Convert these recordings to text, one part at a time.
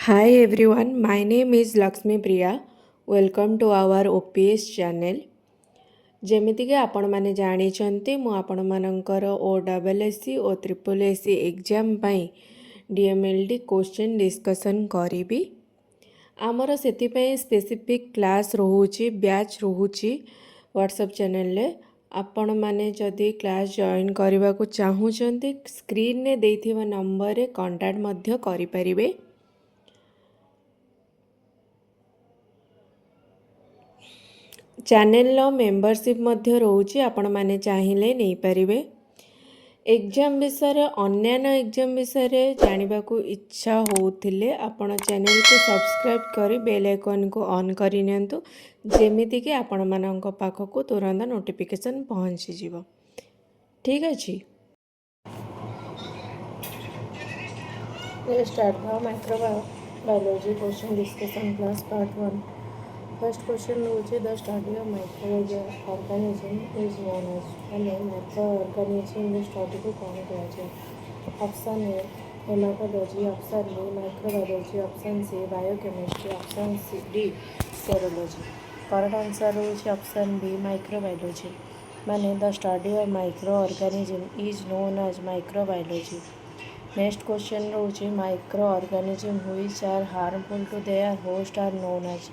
Hi everyone, my name is Lakshmi Priya. Welcome to our OPS channel. ଯେମିତିକି ଆପଣମାନେ ଜାଣିଛନ୍ତି ମୁଁ ଆପଣମାନଙ୍କର OSSC ଓ SSC ଏକ୍ଜାମ୍ ପାଇଁ DMLD କୋଶ୍ଚିନ୍ ଡିସ୍କସନ୍ କରିବି। ଆମର ସେଥିପାଇଁ ସ୍ପେସିଫିକ୍ କ୍ଲାସ୍ ରହୁଛି, ବ୍ୟାଚ୍ ରହୁଛି ହ୍ୱାଟ୍ସଆପ୍ ଚ୍ୟାନେଲରେ। ଆପଣମାନେ ଯଦି କ୍ଲାସ୍ ଜଏନ୍ କରିବାକୁ ଚାହୁଁଛନ୍ତି ସ୍କ୍ରିନ୍ରେ ଦେଇଥିବା ନମ୍ବରରେ କଣ୍ଟାକ୍ଟ ମଧ୍ୟ କରିପାରିବେ। ଚ୍ୟାନେଲର ମେମ୍ବରସିପ୍ ମଧ୍ୟ ରହୁଛି, ଆପଣମାନେ ଚାହିଁଲେ ନେଇପାରିବେ। ଏକ୍ଜାମ୍ ବିଷୟରେ ଅନ୍ୟାନ୍ୟ ଏକ୍ଜାମ୍ ବିଷୟରେ ଜାଣିବାକୁ ଇଚ୍ଛା ହେଉଥିଲେ ଆପଣ ଚ୍ୟାନେଲକୁ ସବସ୍କ୍ରାଇବ୍ କରି ବେଲ୍ ଆଇକନ୍କୁ ଅନ୍ କରିନିଅନ୍ତୁ, ଯେମିତିକି ଆପଣମାନଙ୍କ ପାଖକୁ ତୁରନ୍ତ ନୋଟିଫିକେସନ୍ ପହଞ୍ଚିଯିବ। ଠିକ୍ ଅଛି, ଷ୍ଟାର୍ଟ ହେବା microbiology question discussion class part 1। First question रोचे the study of micro organism is known as मैंने माइक्रो ऑर्गेनिज्म स्टडी को कौन कहुए। Option A haematology, option B microbiology, option C biochemistry, option C D serology. Correct answer रोचे option B microbiology. मैंने the study of micro organism is known as microbiology. Next question रोचे micro organism which are harmful to their host are known as.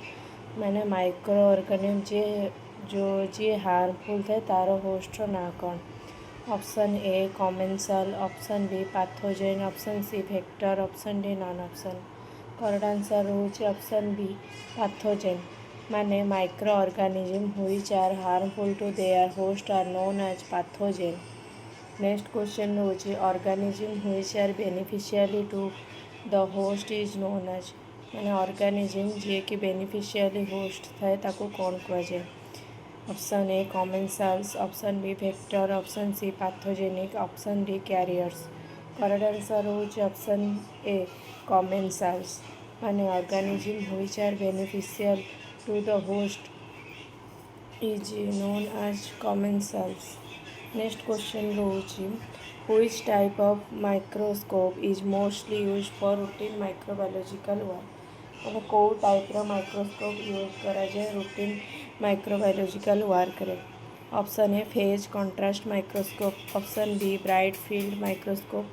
मैंने micro organism जी harmful थे तार होस्टर ना कौन। Option A commensal, option B pathogen, option C vector, option D none option. Correct answer होची option B pathogen. माने micro organism which are harmful to their host are known as pathogen. Next question होची organism which are beneficially to the host is known as. मैंने organism जी कि beneficially host थाए ताको कौन कहुए। Option A commensals, option B vector, option C pathogenic, option D carriers. Correct answer होची option A commensals. माने organism which are beneficial to the host is known as commensals. Next question रोची which type of microscope is mostly use for routine microbiological work. मैंने कौ टाइप्र microscope use कराए routine microbiological work रे। Option A phase contrast microscope, option B bright field microscope,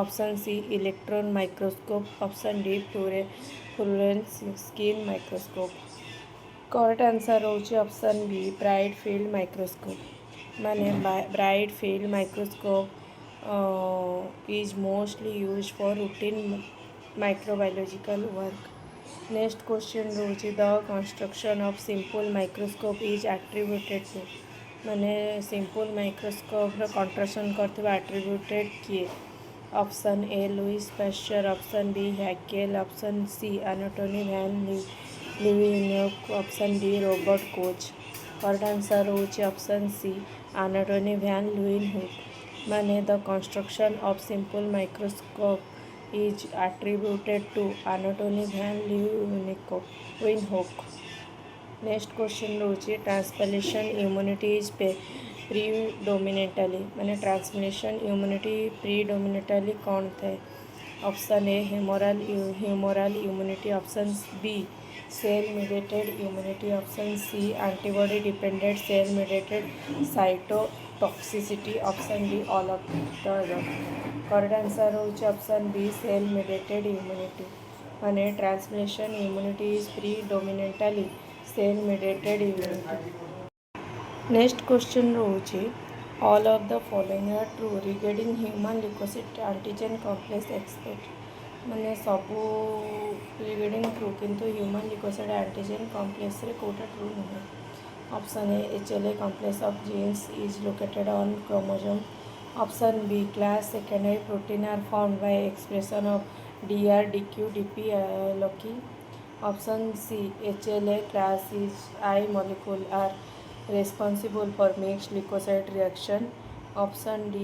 option C electron microscope, option D fluorescence skin microscope. Correct answer होची option B bright field microscope. माने bright field microscope is mostly use for routine microbiological work. Next question रोचे the construction of simple microscope is attributed to. माने simple microscope construction करथिबा attributed किए। Option A Louis Pasteur, option B Haeckel, option C Antonie van Leeuwenhoek, option D Robert Koch. Correct answer होची option C Antonie van Leeuwenhoek. माने the construction of simple microscope is attributed to Anthony van Leeuwenhoek. Next question रोचे translation immunity is predominantly. मैंने translation immunity predominantly कौन थे। Option A humoral immunity, option B cell mediated immunity, option C antibody dependent cell mediated cytotoxicity, option D all of the above. Correct answer होची option B cell mediated immunity. माने translation immunity is predominantly cell mediated immunity. Next question रोचे all of the following are true regarding human leukocyte antigen complex expect. माने सबू regarding true किंतु human leukocyte antigen complex रे Kota true नुहे। Option A HLA complex of genes is located on chromosome. Option B class secondary protein are formed by expression of DR, DQ, DP loci. Option C HLA class is I molecule are responsible for mixed leukocyte reaction. Option D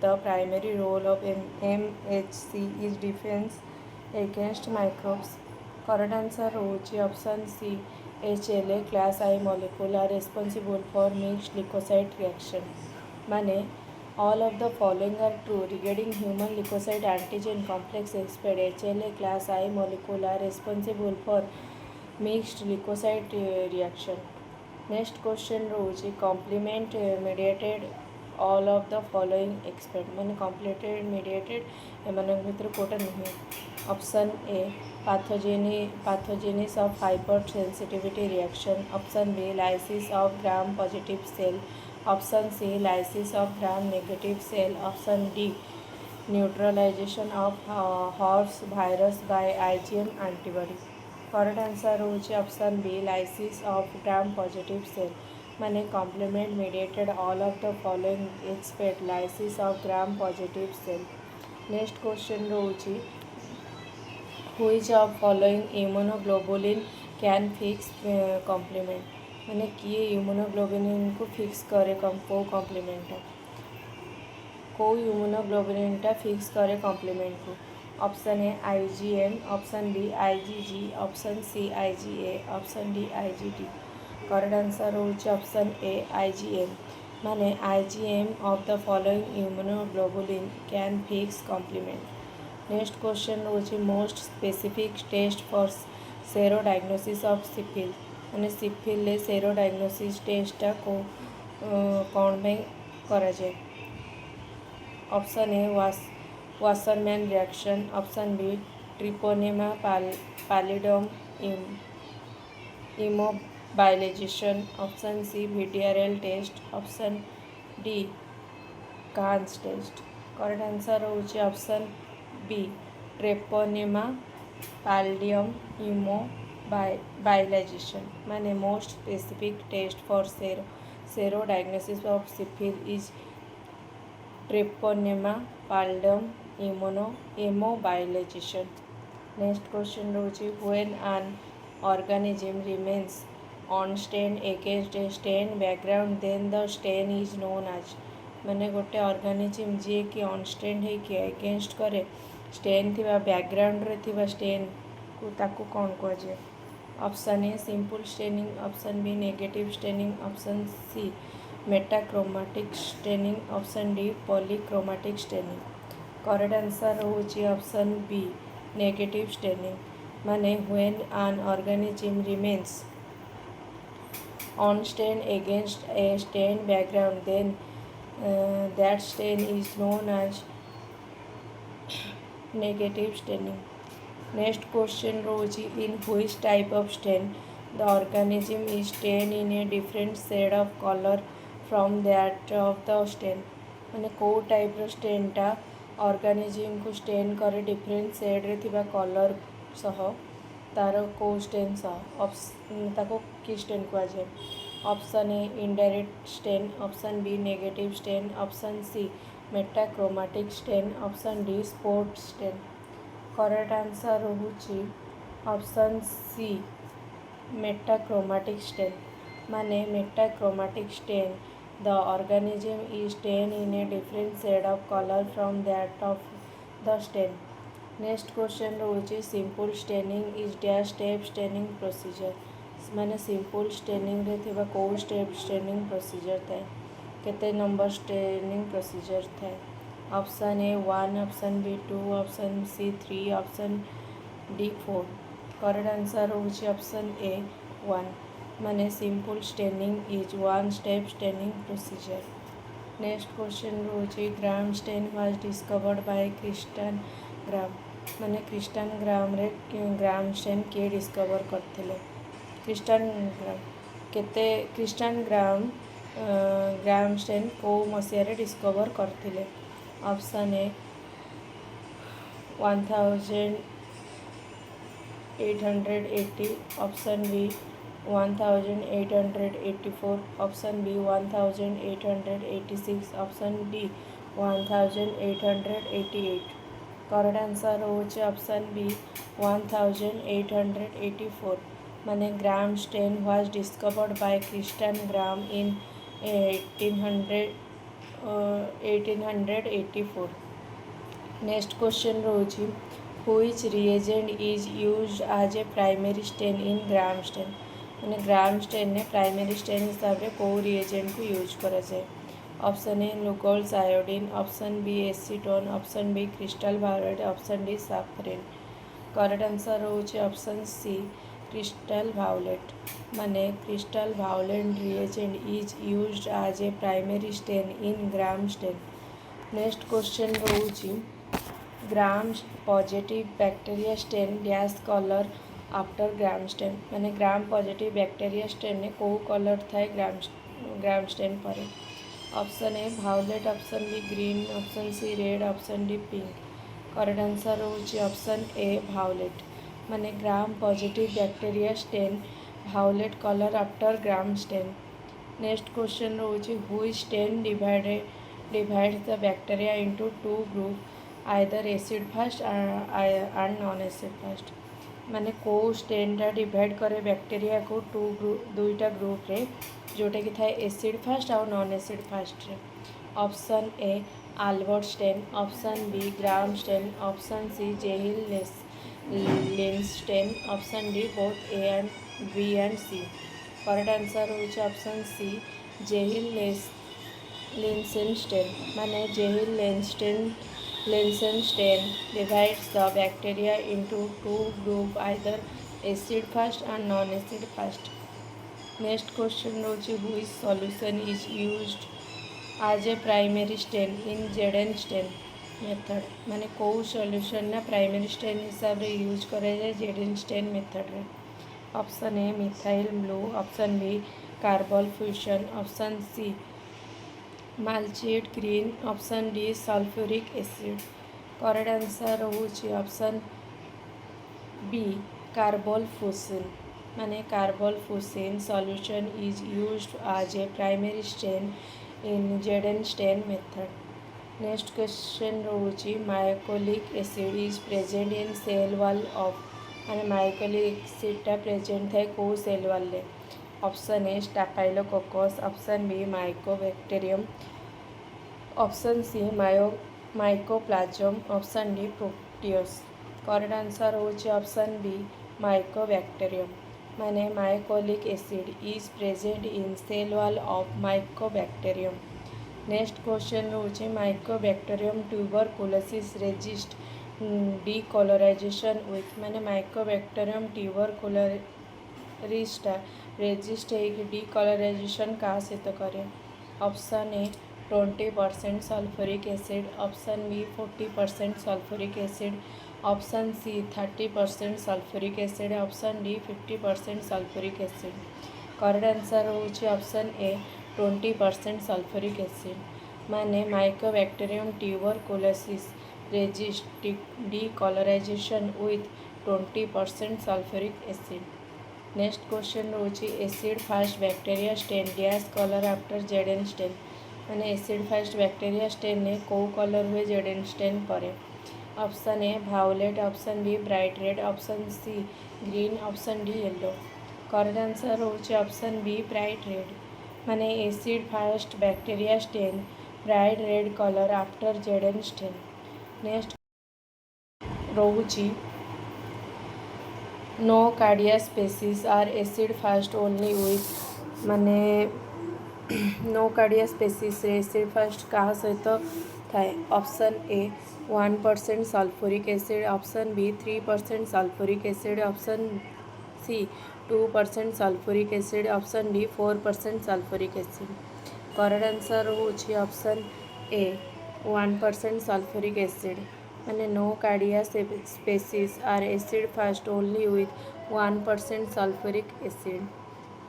the primary role of MHC is defense against microbes. Correct answer होची option C HLA class I molecule are responsible for mixed leukocyte reaction। माने All of the following are true regarding human leukocyte antigen complex expert HLA class I molecule are responsible for mixed leukocyte reaction. Next question ରହୁଛି complement mediated all of the following expert ମାନେ complement mediated ଏମାନଙ୍କ ଭିତରୁ କେଉଁଟା ନୁହେଁ. Option A pathogenesis of hypersensitivity reaction. Option B lysis of gram positive cell. Option C lysis of gram negative cell. Option D neutralization of horse virus by IgM antibody. Correct answer होची option B lysis of gram positive cell माने complement mediated all of the following expect lysis of gram positive cell. Next question होची which of following immunoglobulin can fix complement माने किए immunoglobulin को fix करे को complement को immunoglobulin टा fix करे complement को. Option A IgM, option B IgG, option C IgA, option D IgD. Correct answer होची ऑप्शन ए IgM माने IgM of the following immunoglobulin can fix complement. Next question होची most specific test for sero diagnosis of syphilis माने syphilis ले sero diagnosis टेस्टा को कौन में करा जाए. Option A Wassermann reaction. Option B Treponema pallidum immobilization. Option C VDRL test. Option D Kahn test. Correct answer होची option B Treponema pallidum immobilization माने most specific test for sero diagnosis of syphilis is Treponema pallidum immobilization. Next question रहुची when an organism remains unstained against a stained background then the stain is known as माने गोटे organism जी कि unstained है against करे stand थिबा background रे थिबा स्टेन को ताकू कौन कहुए. Option A simple staining. Option B negative staining. Option C metachromatic staining. Option D polychromatic staining. Correct answer होची ऑप्शन बी नेगेटिव स्टेनिंग माने when an organism remains unstained against a stained background then that stain is known as negative staining. Next question रहुची in which type of stain the organism is stained in a different shade of color from that of the stain माने को type रो stand टा organism को stand करे different shade रे थिबा colour सह तार को स्टेन सह ताको कि स्टेन को जाए. Option A indirect stain. Option B negative stain. Option C metachromatic stain. Option D spot stain. Correct answer होची ऑप्शन सी मेटाक्रोमेटिक स्टेन माने metachromatic stain the organism is stained in a different shade of color from that of the stain. Next question रहुची simple staining is dash step staining procedure माने simple staining रे थिबा को step staining procedure थाए केते number staining procedure थाए. Option A 1, option B 2, option C 3, option D 4. Correct answer होची option A 1 माने simple staining is one step staining procedure. Next question रोचे Gram stain was discovered by Christian Gram माने Christian Gram रे Gram stain के discover करथिले. Christian Gram केते Christian ग्राम ग्राम stand को मसिया रे डिस्कवर करथिले. Option A 1880. Option B 1884. Option B 1886. Option D 1888. Correct answer होचे ऑप्शन बी 1884 माने Gram stain was discovered by Christian Gram in 1884. Next question रोची which reagent is used as a primary stain in Gram stain माने Gram stain ने primary stain हिसाब से कौ reagent को use करा जाए. Option A glucose iodine, option B acetone, option B crystal violate, option D safranin. Correct answer होची option C crystal violet. माने crystal violet reagent is used as a primary stain in Gram stain. Next question होची Gram positive bacteria stain dash colour after Gram stain. माने Gram positive bacteria stain ने को colour थाए Gram stain पर। Option A violet, option B green, option C red, option D pink. Correct answer होची option A violet. माने Gram positive bacteria stand violet colour after Gram stain. Next question होची हुई stain divides the bacteria into two group either acid fast and non acid fast. माने को स्टेनटा divide करे bacteria को दुईटा group रे जोटा कि थाए एसिड फास्ट और नॉन एसिड फास्ट रे। Option A Albert stain, option B Gram stain, option C Ziehl लेंस stain, option D both A and B and C. Correct answer होची option C Ziehl Neelsen stain. माने Ziehl Neelsen stain divides the bacteria into two group either acid fast and non-acid fast. Next question होची which solution is used as a primary stain in Zeden stain method। माने को solution ना primary stain हिसाब रे use करे जाए जेडेन stain method रे। Option A methyl blue, option B carbol fuchsin, option C malachite green, option D sulphuric acid. Correct answer होची ऑप्शन बी कार्बल फ्यूजन। माने carbol fuchsin solution is used as a primary stain in जेडेन stain method. Next question रोची mycolic acid is present in cell wall of. माने mycolic एसिडटा present थाए को cell wall रे। Option A Staphylococcus, option B Mycobacterium, option C mycoplasma, option D Proteus. Correct answer होची option B Mycobacterium. माने mycolic acid is present in cell wall of Mycobacterium. Next question होची Mycobacterium tuberculosis resist decolourization with. माने Mycobacterium tuberculosis resist decolourization का सहित करे। Option A 20% sulphuric acid, option B 40% sulphuric acid, option C 30% sulphuric acid, option D 50% sulphuric acid. Correct answer होची option A 20% sulphuric acid. माने Mycobacterium tuberculosis resist decolourization with 20% sulphuric acid. Next question होची acid fast bacteria stain dash colour after जेडेन stain. माने acid fast bacteria stain ने को colour हुए जेडेन stain पर। Option A violet, option B bright red, option C green, option D yellow. Correct answer होची option B bright red. माने acid fast bacteria stain bright red colour after जेडेन stain. Next रोची Nocardia species are acid fast only with. माने Nocardia species acid fast क्या सहित थाए। Option A 1% sulphuric acid, option B 3% sulphuric acid, option C 2% sulphuric acid, option D 4% sulphuric acid. Correct answer होची option A 1% sulphuric acid. माने Nocardia species are acid fast only with 1% sulphuric acid.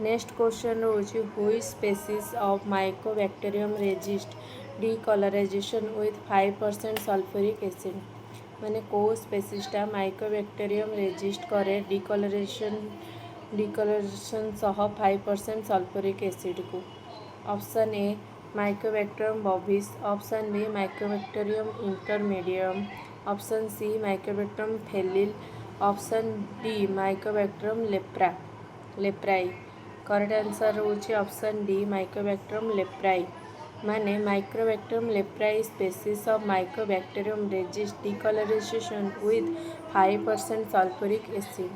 Next question होची हुई species of Mycobacterium resist decolourization with 5% sulphuric acid. माने को स्पेसीसटा Mycobacterium resist करे डीकलरेशन सह 5% sulphuric acid को। Option A Mycobacterium bovis, option B Mycobacterium intermedium, option C Mycobacterium phlei, option D Mycobacterium leprae. Correct answer होची option D Mycobacterium leprae. माने Mycobacterium leprae species of Mycobacterium resist decolourization with 5% sulphuric acid.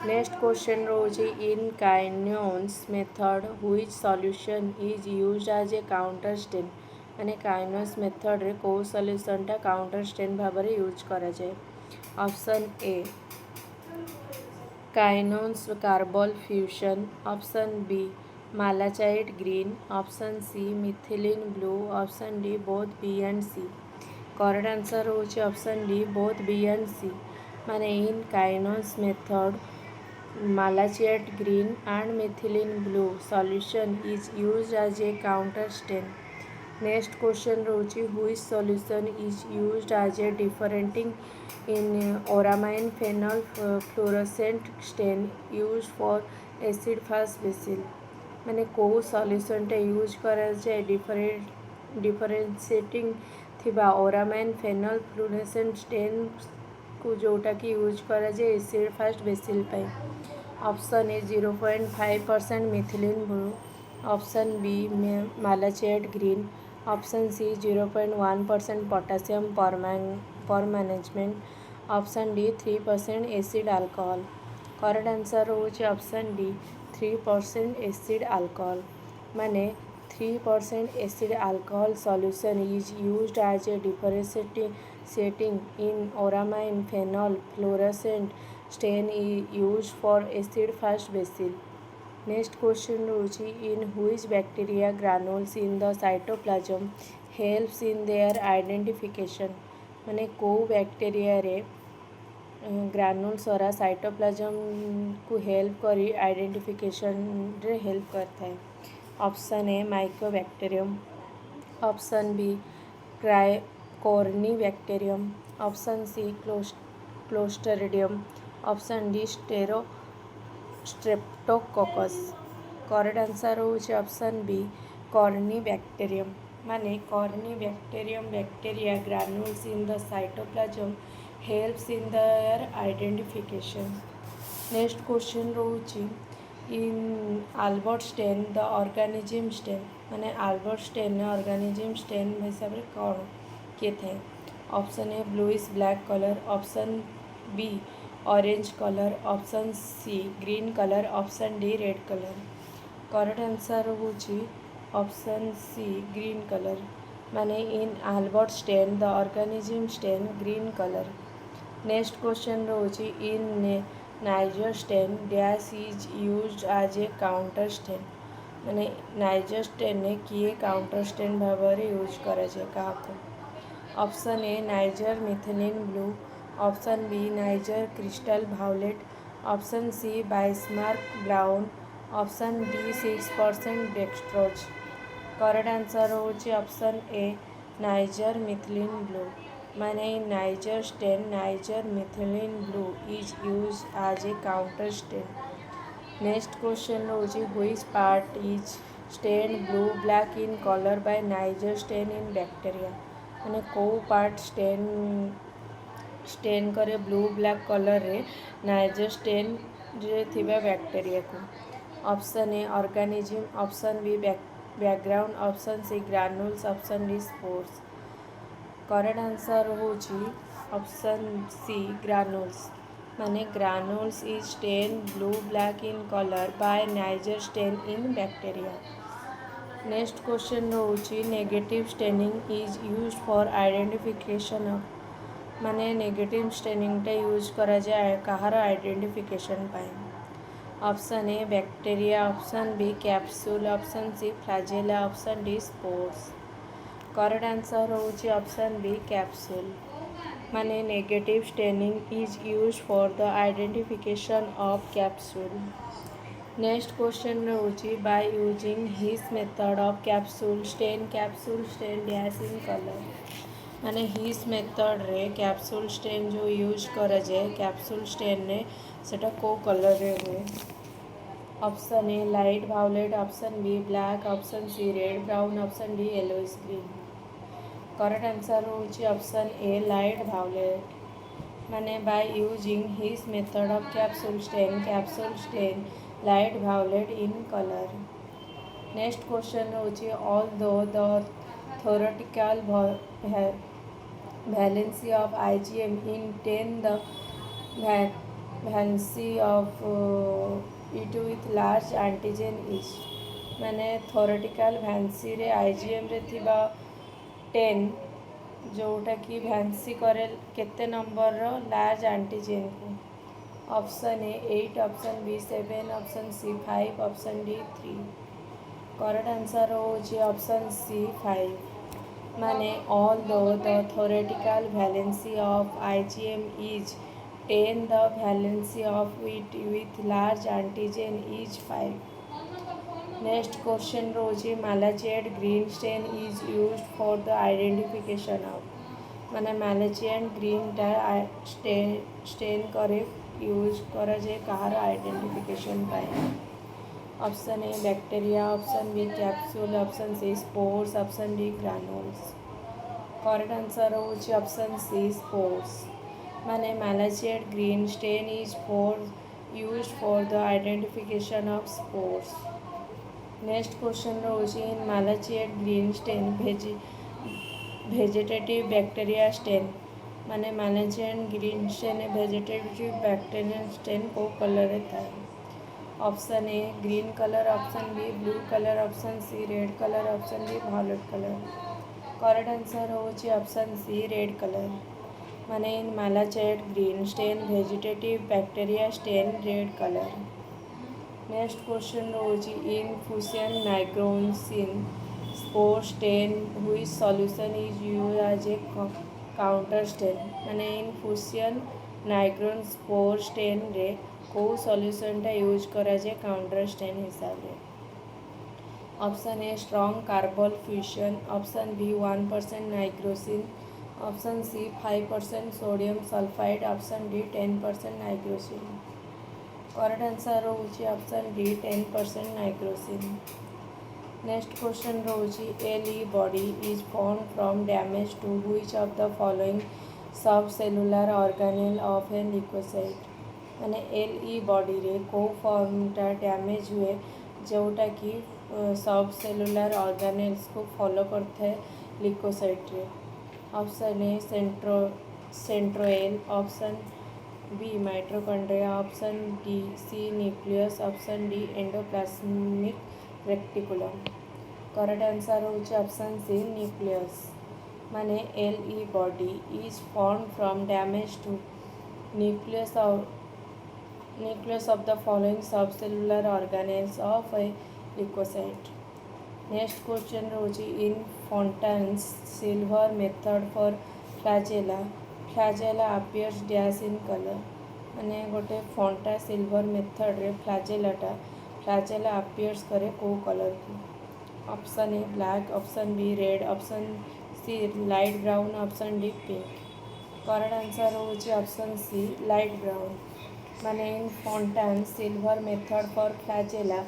Next question रोचे in Kinyoun's method which solution is used as a counter stain माने Kinyoun's method रे को solution टा counter stand भाव में use करा जाए। Option A Kinyoun's carbol fuchsin, option B malachite green, option C methylene blue, option D both B and C. Correct answer होची option D both B and C माने in Kinyoun's method malachite green and methylene blue solution is used as a counter stain. Next question रहुची which solution is used as a differentiating in oramine phenol fluorescent stain used for acid fast basil माने को solution टे use करा जाए differentiating थिबा ओरामाइन fennel फ्लुओरेसेंट stand को जोटा कि use करा जाए एसिड फास्ट बेसिल पे। Option A 0.5% methylene blue, option B malachite green, option C 0.1% potassium permanganate, option D 3% acid alcohol. Correct answer होची ऑप्शन डी 3% एसिड अल्कोहल माने 3% acid alcohol solution is used as a differentiating in oramine phenol fluorescent stain is used for acid fast basil. Next question होची in which bacteria granules in the cytoplasm helps in their identification माने को bacteria रे ग्रानुल्स और cytoplasm को help करी identification रे help करता है। Option A mycobacterium, option B corynebacterium, option C clostridium, option D streptococcus. Correct answer होची ऑप्शन बी कॉर्निबैक्टीरियम माने corynebacterium bacteria granules in the cytoplasm helps in their identification. Next question रहुची in Albert Stein the organism stain माने Albert Stein ने organism stain हिसाब से कौन किए थे। Option A bluish black colour, option B orange colour, option C green colour, option D red colour. Correct answer होची option C green colour माने in Albert Stein the organism stain green color. Next question रहुची in Neisser stain dash is used as a counter stain माने Neisser stain ने किए counter stand भाव में use करा जाए क्या। Option A Neisser methylene blue, option B Neisser crystal violet, option C Bismarck brown, option D 6% dextrose. Correct answer होची option A Neisser methylene blue माने Neisser stain Neisser methylene blue is use as a counter stain. Next question होची which part is stain blue black in colour by Neisser stain in bacteria माने को part stain करे blue black colour रे Neisser stain रे थिबा bacteria को। Option A organism, option B background, option C granules, option D spores. Correct answer होची option C granules माने granules is stain blue black in colour by Neisser stain in bacteria. Next question होची negative staining is used for identification of माने negative staining टा use करा जाए कहार identification पाए। Option A bacteria, option B capsule, option C flagella, option D spores. Correct answer होची option B capsule माने negative staining is used for the identification of capsule. Next question होची by using Hiss method of capsule stain dash in colour माने Hiss method रे capsule stain जो use करा जाए capsule stand ने सेटा को कलर रे हुए। Option A light violet, option B black, option C red brown, option D yellowish green. Correct answer होची ऑप्शन ए लाइट वायलेट माने by using Hiss method of capsule stain light violet in colour. Next question होची although the theoretical valency of IgM in 10 the valency of it with large antigen is ମାନେ ଥୋରେଟିକାଲ ଭ୍ୟାନ୍ସିରେ ଆଇଜିଏମ୍ରେ ଥିବା 10 ଯେଉଁଟାକି ଭ୍ୟାନ୍ସି କରେ କେତେ ନମ୍ବରର large ଆଣ୍ଟିଜେନ୍କୁ। Option A 8, option B 7, option C 5, option D 3। Correct answer ହେଉଛି option C 5। ମାନେ although the theoretical valency of IgM is 10, the valency of it with large antigen is 5। Next question रोचे malachite green stain is use for the identification of माने malachite ग्रीनटा stain करे use करा जाए कहार identification पाए। Option A bacteria, option B capsule, option C spores, option D granules. Correct answer होची option C spores. माने malachite green stain is use for the identification of spores. Next question रोचे in malachite green stain vegetative bacteria stain माने malachite green stain vegetative bacteria stain को colour था। Option A green colour, option B blue colour, option C red colour, option D violet colour. Correct answer होची option C red colour. माने in malachite green stain vegetative bacteria stain red colour. Next question रोची in fuchsin nigrosin spore stain हुई solution is use as a counter stain माने in fuchsin nigrosin spore stain रे को सॉल्यूशनटा use करा जाए counter stain हिसाब से। Option A strong carbol fuchsin, option B 1% nigrosin, option C 5% sodium sulphide, option D 10% nigrosin. Correct answer रोचे option D 10% nigrosin. Next question रोचे L body is form from damage to which of the following subcellular organelle of an leucocyte माने L body रे को फॉर्मटा damage हुए जोटा कि सब cellular organelles को फॉलो करता है लिकोसाइट रे। Option A centriole, option B mitochondria, option D C nucleus, option D endoplasmic reticulum. Correct answer होची ऑप्शन सी न्यूक्लियस। माने L body is form from damage to nucleus of the following subcellular organelles of a leucocyte. Next question रोची in Fontana's silver method for flagella appears dash in colour माने गोटे Fontana silver method रे flagella appears करे को colour की। Option A black, option B red, option C light brown, option D pink. Correct answer होची option C light brown. माने in Fontana silver method for flagella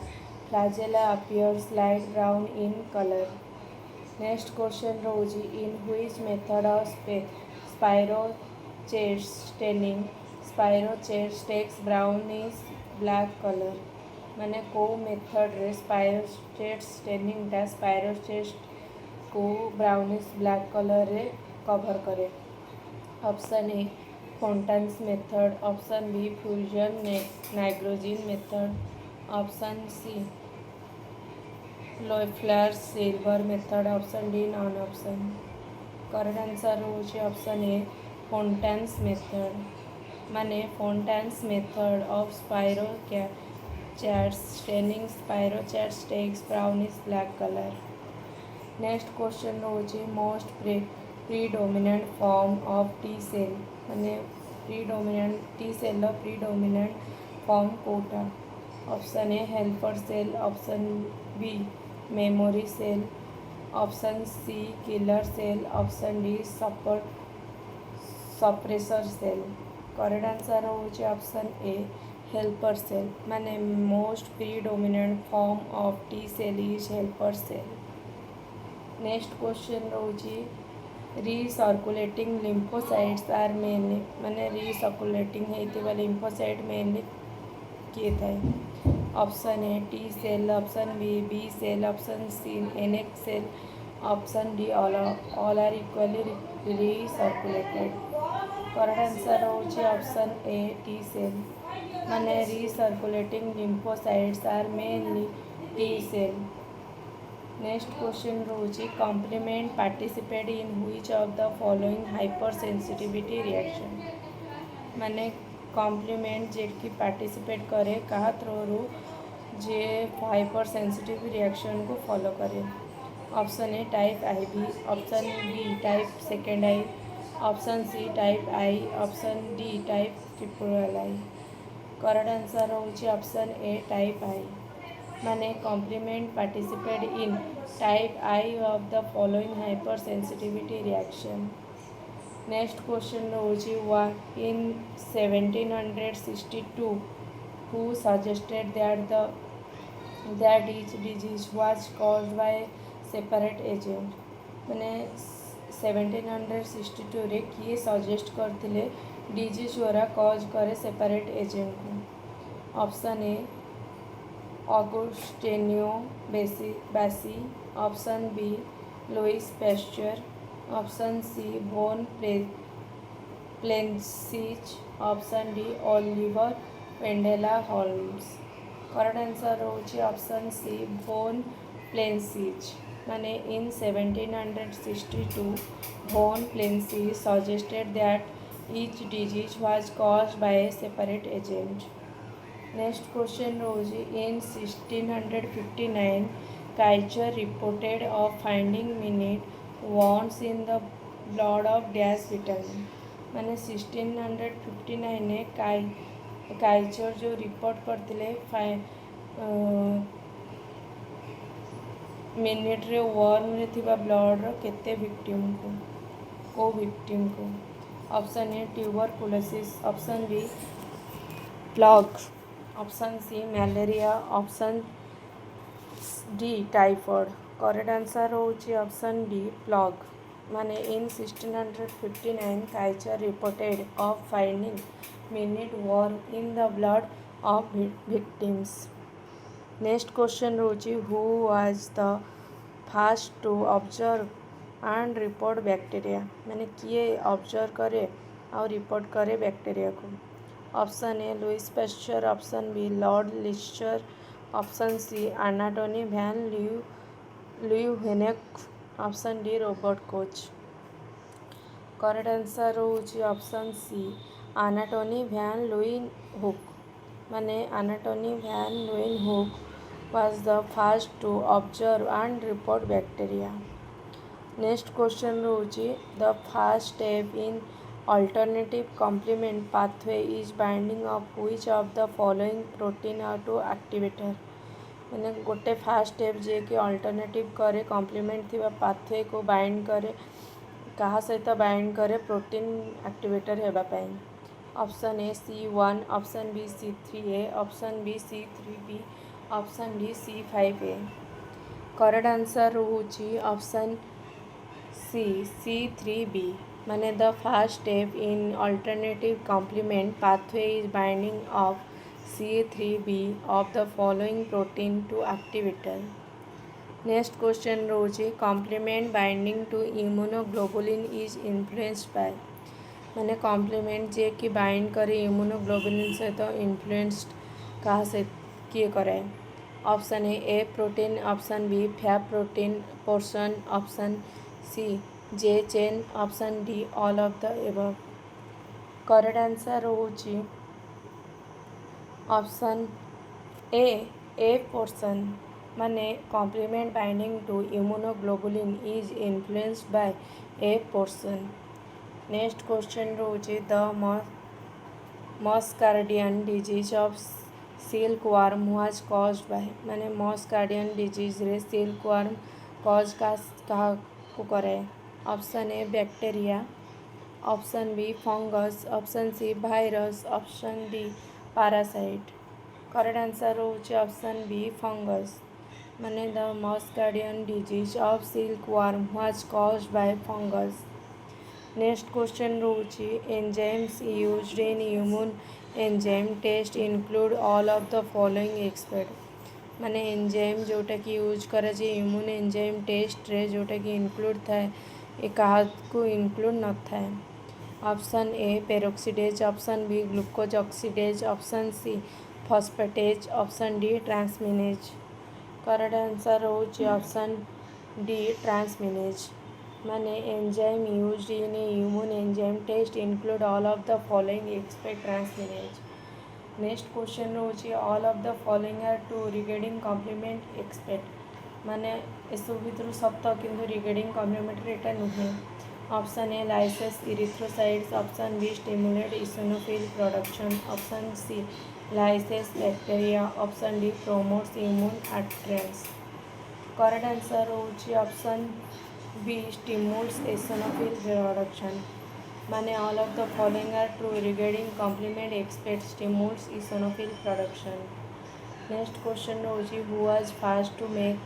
appears light brown in colour. Next question रोजी in which method of spirochaete takes brownish black colour माने को method रे spirochaete स्टेनिंगटा spirochaete को brownish black colour रे cover करे। Option A Fontana's method, option B fuchsin nitrogen method, option C लोफ्लर्स silver method, option D none option. Correct answer होची option A Fontana's method. माने Fontana's method of spirochaete staining spirochaete takes brownish black colour. Next question रोचे most predominant form of T cell माने T cell predominant form कोटा। Option A helper cell, option B memory cell, option C killer cell, option D suppressor cell. Correct answer होची option A helper cell माने most predominant form of T cell is helper cell. Next question रोची recirculating lymphocytes are mainly माने recirculating होइतिबा lymphocyte mainly किए थाए। Option A T cell, option B cell, option C NK cell, option D all are equally recirculated. Correct answer होची option A T cell. माने recirculating lymphocytes are mainly T cell. Next question रोचे complement participate in which of the following hypersensitivity reaction. माने complement जे कि participate करे कहा through जे hypersensitive reaction को follow करे। Option A type I B, option B type second I, option C type I, option D type triple I. Correct answer होची option A type I. माने complement participate in type I of the following hypersensitivity reaction. Next question रोची in 1762 who suggested that each disease was caused by separate agent। मैंने 1762 रे किए suggest करथिले disease द्वारा cause करे separate agent को। Option A Agostino Bassi, option B Louis Pasteur, option C von Plenciz, option D Oliver Wendell Holmes. Correct answer होची option C von Plenciz. माने in 1762 von Plenciz suggested that each disease was caused by a separate agent. Next question रोजी in 1659 Kircher reported of finding minute worms in the blood of dash vitamin. मैंने 1659 ने काइचर जो report करते minute रे worm रे थिबा blood रो केते victim को विक्टिम को। Option A tuberculosis, option B plague, option C malaria, option D typhoid. Correct answer होची ऑप्शन डी प्लग। माने in 1659 Kircher reported of finding minute worm in the blood of victims. Next question रोची who was the first to observe and report bacteria. मैंने किए observe करे और report करे bacteria को। Option A Louis Pasteur, option B Lord Lister, option C Antonie van ल्यूहेनेक, option D Robert Koch. Correct answer होची option C Antonie van Leeuwenhoek. माने Antonie van Leeuwenhoek was the first to observe and report bacteria। Next question रोची the first step in alternative complement pathway is binding of which of the following protein to activator। मैंने गोटे fast step जे कि alternative करे complement थी pathway को bind करे कहा सहित बाइंड करे प्रोटीन एक्टिवेटर हेबा पाई। Option A C1, option B C3A, option B C3B, option D C5A। Correct answer होची ऑप्शन सी C3B। माने the first step in alternative complement pathway is binding of C3B of the following protein to activator. Next question रोचे complement binding to immunoglobulin is influenced by. माने complement जे कि bind करे immunoglobulin सहित influenced कहा से किए करे। Option A protein, option B fat protein portion, option C J chain, option D all of the above. Correct answer होची ऑप्शन ए पोर्शन। माने complement binding to immunoglobulin is influenced by A portion. Next question रोचे the muscardine disease of silkworm was caused by. माने muscardine disease रे silkworm cause कहा को करे। Option A bacteria, option B fungus, option C virus, option D parasite. Correct answer होची option B fungus. माने the muscardine disease of silkworm was caused by fungus. Next question रोची enzymes used in immune enzyme test include all of the following except. माने enzyme जोटा कि use करे जे immune enzyme test रे जोटा कि include थाए ए कहा को इंक्लूड न थाए। Option A peroxidase, option B glucose oxidase, option C phosphatase, option D transaminase. Correct answer होची ऑप्शन डी ट्रांसमिनेज। माने enzyme used in a human enzyme test include all of the following except transaminase. Next question रोचे all of the following are true regarding complement except माने एसबू भितर सत किंतु regarding complementary एटा नुहे। Option A lyses erythrocytes, option B stimulate eosinophil production, option C lysis bacteria, option D promotes immune adherence. Correct answer होची option B stimulates eosinophil production. माने all of the following are true regarding complement except stimulates eosinophil production. Next question होची who was first to make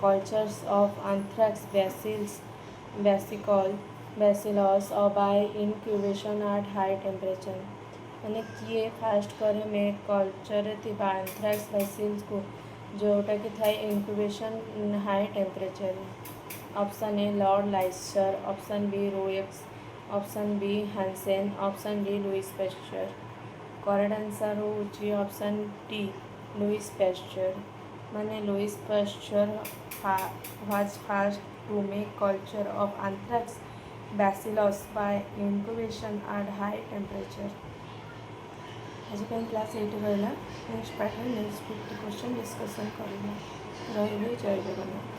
cultures of anthrax bacillus by incubation at high temperature। मैंने किए first करे make culture थी anthrax bacillus को जोटा कि था incubation high temperature. Option A Lord Lister, option B Roux, option B Hansen, option D Louis Pasteur. Correct answer होची option D Louis Pasteur. माने Louis Pasteur was first to make culture of anthrax bacillus by incubation at high temperature। आज class 8 रहा। Next pattern next 50 question discussion करेंगे। रही जय जगन्नाथ।